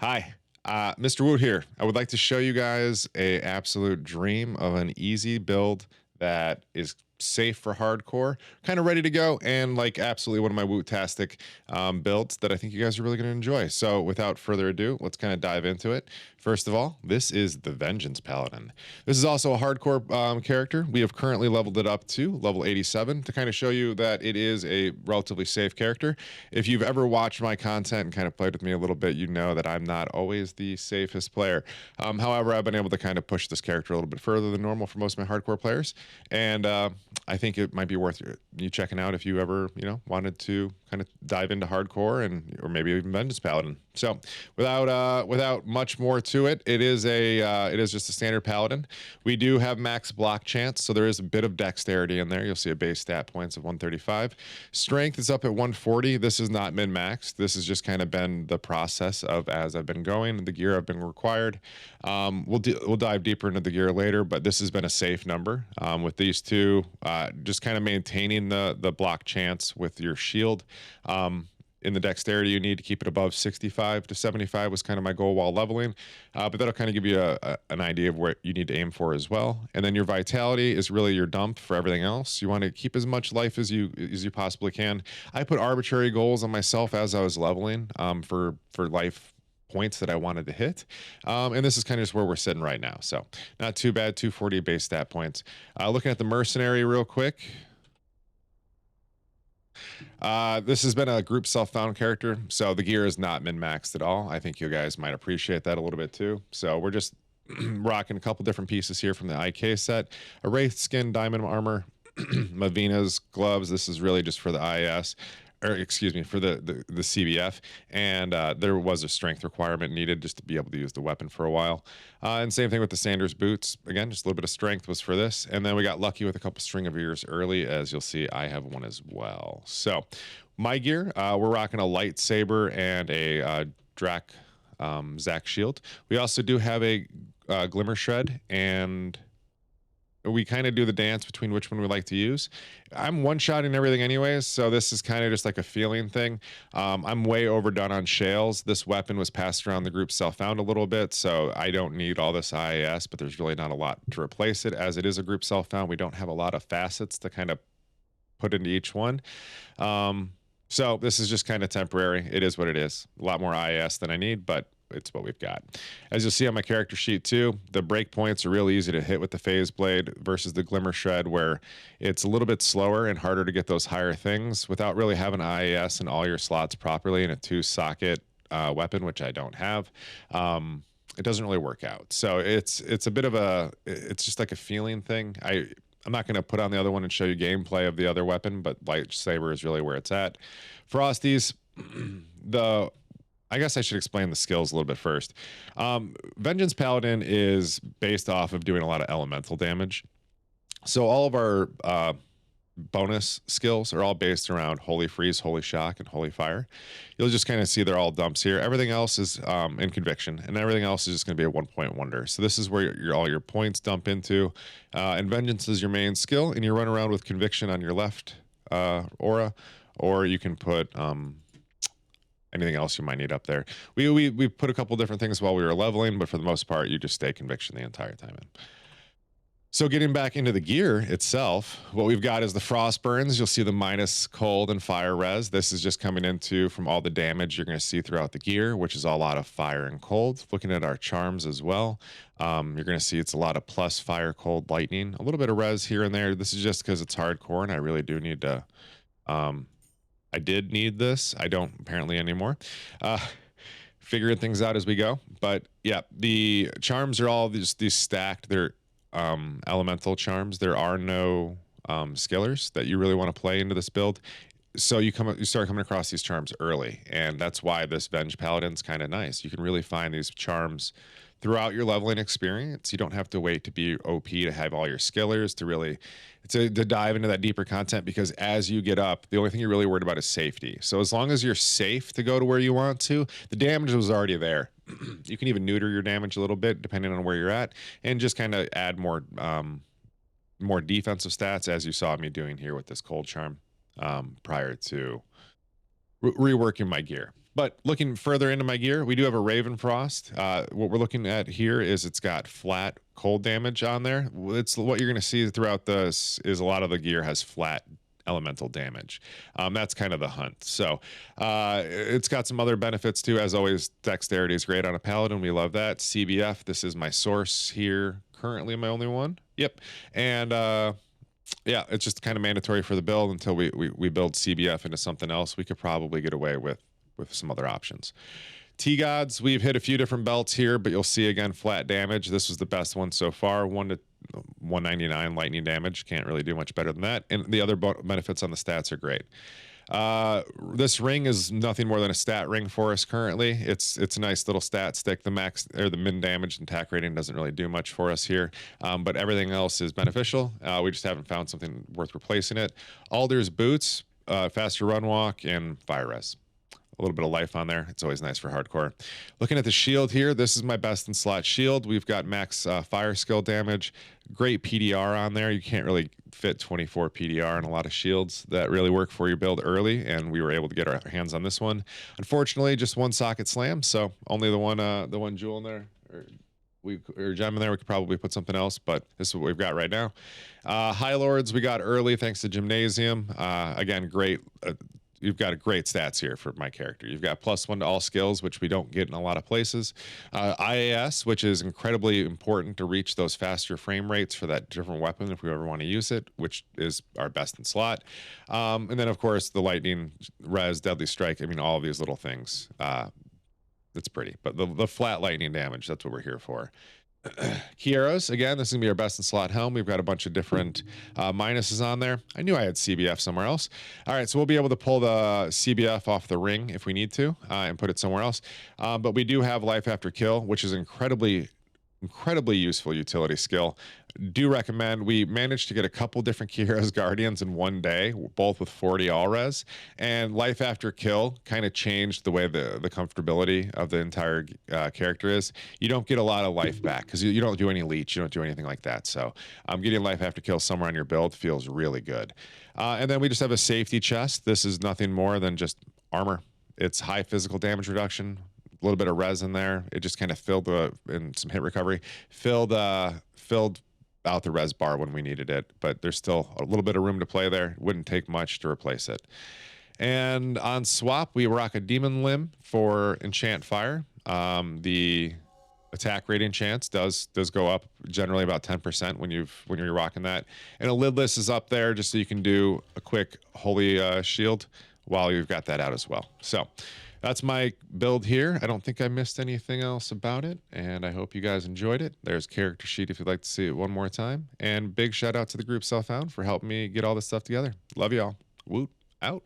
Hi, MrHollywoot here. I would like to show you guys a absolute dream of an easy build that is safe for hardcore, kind of ready to go, and like absolutely one of my wootastic builds that I think you guys are really going to enjoy. So without further ado, let's kind of dive into it. First of all, this is the Vengeance Paladin. This is also a hardcore character. We have currently leveled it up to level 87 to kind of show you that it is a relatively safe character. If you've ever watched my content and kind of played with me a little bit, you know that I'm not always the safest player. However, I've been able to kind of push this character a little bit further than normal for most of my hardcore players, and I think it might be worth you checking out if you ever, wanted to kind of dive into hardcore and or maybe even Vengeance Paladin. So, without much more to it, it is just a standard paladin. We do have max block chance, so there is a bit of dexterity in there. You'll see a base stat points of 135. Strength is up at 140. This is not min maxed. This has just kind of been the process of as I've been going, the gear I've been required. We'll dive deeper into the gear later, but this has been a safe number with these two. Just kind of maintaining the block chance with your shield. In the dexterity, you need to keep it above 65 to 75 was kind of my goal while leveling, but that'll kind of give you an idea of what you need to aim for as well. And then your vitality is really your dump for everything else. You want to keep as much life as you possibly can. I put arbitrary goals on myself as I was leveling for life points that I wanted to hit. And this is kind of just where we're sitting right now. So not too bad, 240 base stat points. Looking at the mercenary real quick. This has been a group self-found character, so the gear is not min-maxed at all. I think you guys might appreciate that a little bit too. So we're just rocking a couple different pieces here from the IK set. A Wraith skin, diamond armor, Mavina's gloves. This is really just for the IS. Or excuse me, for the CBF, and there was a strength requirement needed just to be able to use the weapon for a while. And same thing with the Sanders boots. Again, just a little bit of strength was for this, and then we got lucky with a couple string of ears early, as you'll see. I have one as well. So my gear, we're rocking a lightsaber and a Drac Zac shield. We also do have a Glimmer Shred, and we kind of do the dance between which one we like to use. I'm one-shotting everything anyways, so this is kind of just like a feeling thing. I'm way overdone on shales. This weapon was passed around the group self-found a little bit, so I don't need all this IAS, but there's really not a lot to replace it. As it is a group self-found, we don't have a lot of facets to kind of put into each one. So this is just kind of temporary. It is what it is. A lot more IAS than I need, but it's what we've got. As you'll see on my character sheet too, the breakpoints are real easy to hit with the phase blade versus the Glimmer Shred, where it's a little bit slower and harder to get those higher things without really having IAS in all your slots properly in a 2-socket weapon, which I don't have. It doesn't really work out. So it's a bit of it's just like a feeling thing. I'm not going to put on the other one and show you gameplay of the other weapon, but lightsaber is really where it's at. Frosties, I guess I should explain the skills a little bit first. Vengeance Paladin is based off of doing a lot of elemental damage. So all of our bonus skills are all based around Holy Freeze, Holy Shock, and Holy Fire. You'll just kind of see they're all dumps here. Everything else is in Conviction, and everything else is just going to be a 1-point wonder. So this is where all your points dump into. And Vengeance is your main skill, and you run around with Conviction on your left aura, or you can put anything else you might need up there. We put a couple different things while we were leveling, but for the most part, you just stay Conviction the entire time in. So getting back into the gear itself, what we've got is the frost burns. You'll see the minus cold and fire res. This is just coming into from all the damage you're going to see throughout the gear, which is a lot of fire and cold. Looking at our charms as well, you're going to see it's a lot of plus fire, cold, lightning, a little bit of res here and there. This is just because it's hardcore, and I really do need to. I did need this. I don't apparently anymore. Figuring things out as we go. But yeah, the charms are all these stacked. They're elemental charms. There are no skillers that you really want to play into this build. So you start coming across these charms early, and that's why this Venge Paladin's kind of nice. You can really find these charms throughout your leveling experience. You don't have to wait to be OP to have all your skillers to really to dive into that deeper content, because as you get up, the only thing you're really worried about is safety. So as long as you're safe to go to where you want to, the damage was already there. You can even neuter your damage a little bit depending on where you're at, and just kind of add more defensive stats, as you saw me doing here with this cold charm prior to reworking my gear. But looking further into my gear, we do have a Raven Frost. What we're looking at here is it's got flat cold damage on there. It's what you're going to see throughout this is a lot of the gear has flat elemental damage. That's kind of the hunt. So it's got some other benefits too. As always, dexterity is great on a paladin. We love that. CBF, this is my source here. Currently my only one. Yep. And yeah, it's just kind of mandatory for the build until we build CBF into something else. We could probably get away with some other options. T-Gods, we've hit a few different belts here, but you'll see again flat damage. This was the best one so far. 199 lightning damage. Can't really do much better than that. And the other benefits on the stats are great. This ring is nothing more than a stat ring for us currently. It's a nice little stat stick. The max or the min damage and attack rating doesn't really do much for us here, but everything else is beneficial. We just haven't found something worth replacing it. Alder's boots, faster run walk, and fire res. A little bit of life on there. It's always nice for hardcore. Looking at the shield here, this is my best in slot shield. We've got max fire skill damage, great PDR on there. You can't really fit 24 PDR in a lot of shields that really work for your build early, and we were able to get our hands on this one. Unfortunately, just one socket slam, so only the one jewel in there, or gem in there. We could probably put something else, but this is what we've got right now. High Lords we got early thanks to Gymnasium. Again, great. You've got great stats here for my character. You've got +1 to all skills, which we don't get in a lot of places. IAS, which is incredibly important to reach those faster frame rates for that different weapon if we ever want to use it, which is our best in slot. And then, of course, the lightning, res, deadly strike. I mean, all of these little things. It's pretty. But the flat lightning damage, that's what we're here for. Key arrows, again, this is gonna be our best in slot helm. We've got a bunch of different minuses on there. I knew I had CBF somewhere else. All right, so we'll be able to pull the CBF off the ring if we need to and put it somewhere else. But we do have life after kill, which is incredibly useful utility skill. Do recommend. We managed to get a couple different Kira's Guardians in one day, both with 40 all res, and life after kill kind of changed the way the comfortability of the entire character is. You don't get a lot of life back because you don't do any leech, you don't do anything like that. So getting life after kill somewhere on your build feels really good. And then we just have a safety chest. This is nothing more than just armor. It's high physical damage reduction, a little bit of res in there. It just kind of filled and some hit recovery, filled out the res bar when we needed it, but there's still a little bit of room to play there. Wouldn't take much to replace it. And on swap, we rock a demon limb for enchant fire. The attack rating chance does go up generally about 10% when you're rocking that. And a lidless is up there just so you can do a quick holy shield while you've got that out as well. So that's my build here. I don't think I missed anything else about it, and I hope you guys enjoyed it. There's character sheet if you'd like to see it one more time. And big shout out to the group Self-Found for helping me get all this stuff together. Love y'all. Woot out.